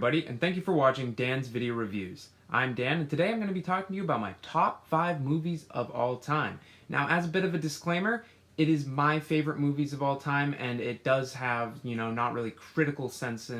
everybody, and thank you for watching Dan's Video Reviews. I'm Dan, and today I'm going to be talking to you about my top 5 movies of all time. Now, as a bit of a disclaimer, it is my favorite movies of all time, and it does have, not really critical sense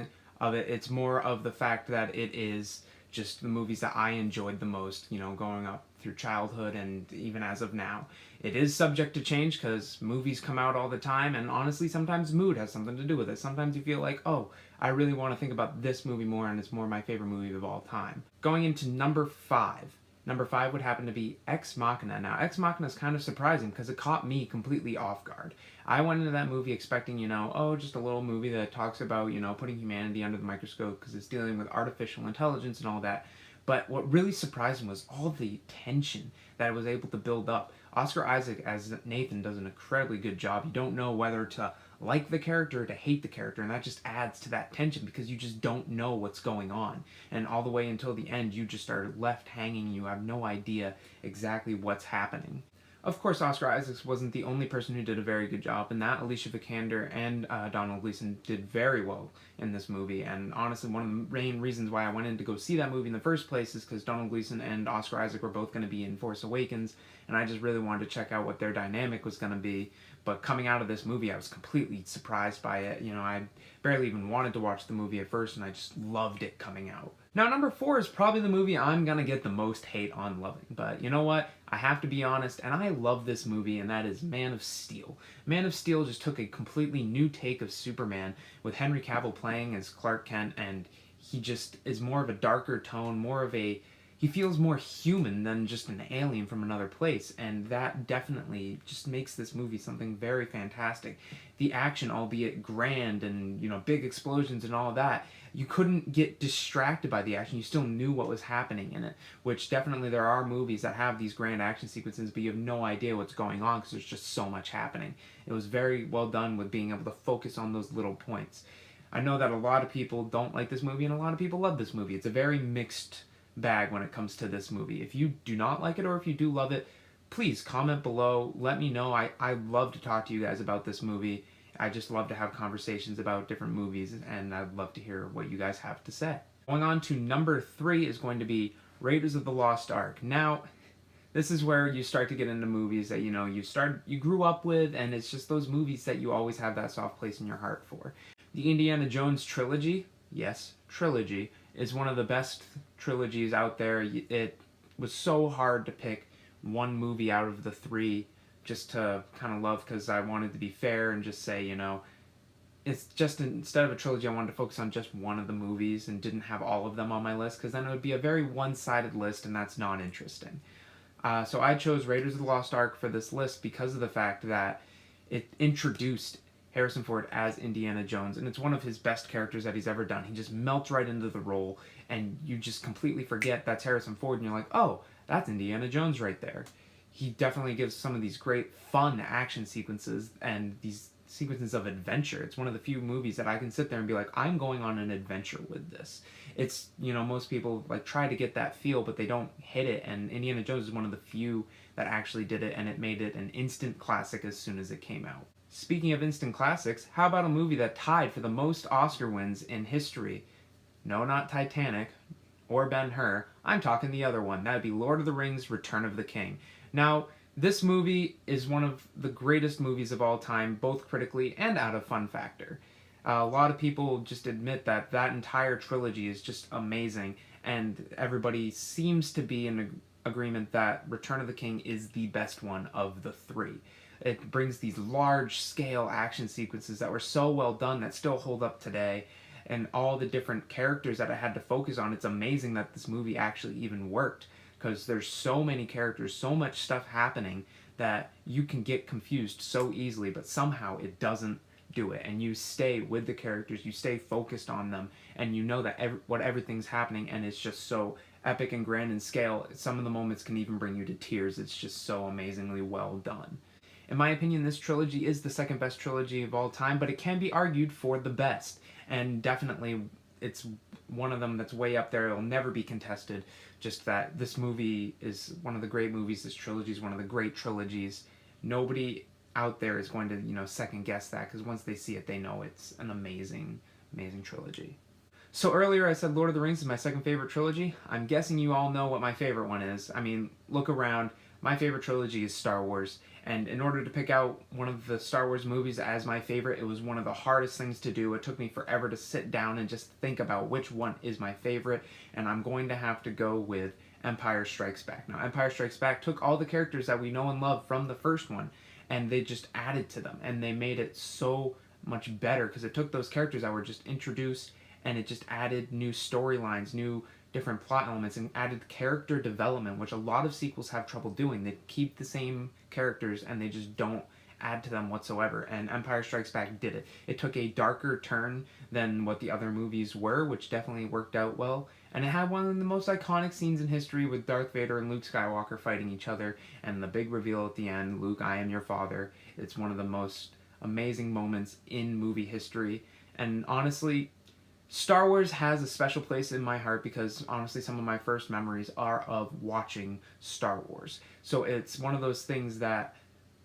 of it. It's more of the fact that it is just the movies that I enjoyed the most, growing up through childhood and even as of now. It is subject to change because movies come out all the time, and honestly, sometimes mood has something to do with it. Sometimes you feel like, oh, I really want to think about this movie more, and it's more my favorite movie of all time. Going into number 5. Number 5 would happen to be Ex Machina. Now, Ex Machina is kind of surprising because it caught me completely off guard. I went into that movie expecting, just a little movie that talks about, putting humanity under the microscope because it's dealing with artificial intelligence and all that. But what really surprised me was all the tension that it was able to build up. Oscar Isaac as Nathan does an incredibly good job. You don't know whether to like the character or to hate the character, and that just adds to that tension because you just don't know what's going on. And all the way until the end, you just are left hanging. You have no idea exactly what's happening. Of course, Oscar Isaac wasn't the only person who did a very good job in that. Alicia Vikander and Donald Gleason did very well in this movie, and honestly, one of the main reasons why I went in to go see that movie in the first place is because Donald Gleason and Oscar Isaac were both going to be in Force Awakens, and I just really wanted to check out what their dynamic was going to be. But coming out of this movie, I was completely surprised by it. I barely even wanted to watch the movie at first, and I just loved it coming out. Now, number 4 is probably the movie I'm gonna get the most hate on loving. But you know what? I have to be honest, and I love this movie, and that is Man of Steel. Man of Steel just took a completely new take of Superman, with Henry Cavill playing as Clark Kent, and he just is more of a darker tone, he feels more human than just an alien from another place, and that definitely just makes this movie something very fantastic. The action, albeit grand and, big explosions and all of that, you couldn't get distracted by the action. You still knew what was happening in it, which definitely there are movies that have these grand action sequences, but you have no idea what's going on because there's just so much happening. It was very well done with being able to focus on those little points. I know that a lot of people don't like this movie and a lot of people love this movie. It's a very mixed bag when it comes to this movie. If you do not like it or if you do love it, please comment below. Let me know. I love to talk to you guys about this movie. I just love to have conversations about different movies, and I'd love to hear what you guys have to say. Going on to number 3 is going to be Raiders of the Lost Ark. Now, this is where you start to get into movies that you grew up with, and it's just those movies that you always have that soft place in your heart for. The Indiana Jones trilogy, yes, trilogy, is one of the best trilogies out there. It was so hard to pick one movie out of the 3 just to kind of love, because I wanted to be fair and just say, it's just, instead of a trilogy, I wanted to focus on just one of the movies and didn't have all of them on my list, because then it would be a very one-sided list, and that's not interesting. So I chose Raiders of the Lost Ark for this list because of the fact that it introduced Harrison Ford as Indiana Jones, and it's one of his best characters that he's ever done. He just melts right into the role, and you just completely forget that's Harrison Ford, and you're like, oh, that's Indiana Jones right there. He definitely gives some of these great fun action sequences and these sequences of adventure. It's one of the few movies that I can sit there and be like, I'm going on an adventure with this. It's, most people try to get that feel, but they don't hit it, and Indiana Jones is one of the few that actually did it, and it made it an instant classic as soon as it came out. Speaking of instant classics, how about a movie that tied for the most Oscar wins in history? No, not Titanic or Ben-Hur. I'm talking the other one. That would be Lord of the Rings: Return of the King. Now, this movie is one of the greatest movies of all time, both critically and out of fun factor. A lot of people just admit that that entire trilogy is just amazing, and everybody seems to be in agreement that Return of the King is the best one of the 3. It brings these large-scale action sequences that were so well done that still hold up today, and all the different characters that I had to focus on. It's amazing that this movie actually even worked, because there's so many characters, so much stuff happening that you can get confused so easily, but somehow it doesn't do it, and you stay with the characters, you stay focused on them, and you know that everything's happening, and it's just so epic and grand in scale. Some of the moments can even bring you to tears. It's just so amazingly well done. In my opinion, this trilogy is the second best trilogy of all time, but it can be argued for the best, and definitely it's one of them that's way up there. It'll never be contested. Just that this movie is one of the great movies. This trilogy is one of the great trilogies. Nobody out there is going to, second guess that, because once they see it, they know it's an amazing, amazing trilogy. So earlier I said Lord of the Rings is my second favorite trilogy. I'm guessing you all know what my favorite one is. I mean, look around. My favorite trilogy is Star Wars. And in order to pick out one of the Star Wars movies as my favorite, it was one of the hardest things to do. It took me forever to sit down and just think about which one is my favorite. And I'm going to have to go with Empire Strikes Back. Now, Empire Strikes Back took all the characters that we know and love from the first one, and they just added to them. And they made it so much better because it took those characters that were just introduced and it just added new storylines, new different plot elements, and added character development, which a lot of sequels have trouble doing. They keep the same characters and they just don't add to them whatsoever, and Empire Strikes Back did it. It took a darker turn than what the other movies were, which definitely worked out well, and it had one of the most iconic scenes in history with Darth Vader and Luke Skywalker fighting each other, and the big reveal at the end, Luke, I am your father. It's one of the most amazing moments in movie history, and honestly, Star Wars has a special place in my heart because honestly some of my first memories are of watching Star Wars. So it's one of those things that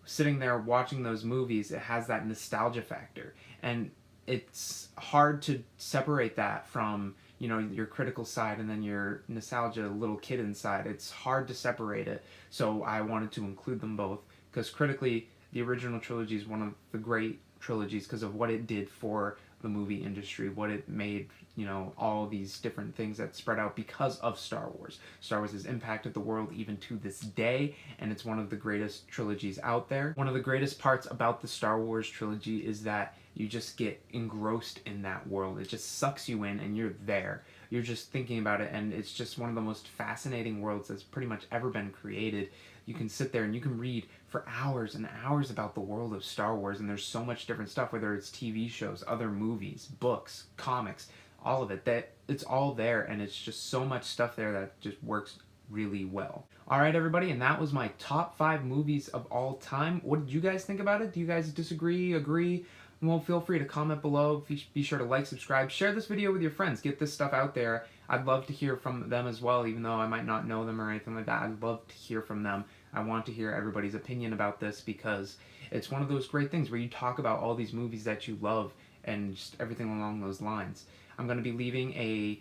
sitting there watching those movies, it has that nostalgia factor. And it's hard to separate that from, you know, your critical side and then your nostalgia little kid inside. It's hard to separate it. So I wanted to include them both because critically the original trilogy is one of the great trilogies because of what it did for the movie industry, what it made, you know, all these different things that spread out because of Star Wars. Star Wars has impacted the world even to this day, and it's one of the greatest trilogies out there. One of the greatest parts about the Star Wars trilogy is that you just get engrossed in that world. It just sucks you in and you're there. You're just thinking about it, and it's just one of the most fascinating worlds that's pretty much ever been created. You can sit there and you can read for hours and hours about the world of Star Wars, and there's so much different stuff, whether it's TV shows, other movies, books, comics, all of it, that it's all there, and it's just so much stuff there that just works really well. Alright everybody, and that was my top 5 movies of all time. What did you guys think about it? Do you guys disagree, agree? Well, feel free to comment below. Be sure to like, subscribe, share this video with your friends. Get this stuff out there. I'd love to hear from them as well, even though I might not know them or anything like that. I'd love to hear from them. I want to hear everybody's opinion about this because it's one of those great things where you talk about all these movies that you love and just everything along those lines. I'm going to be leaving a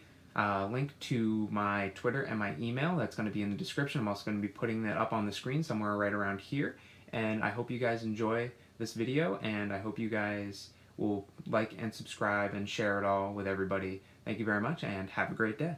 link to my Twitter and my email. That's going to be in the description. I'm also going to be putting that up on the screen somewhere right around here. And I hope you guys enjoy this video, and I hope you guys will like and subscribe and share it all with everybody. Thank you very much, and have a great day.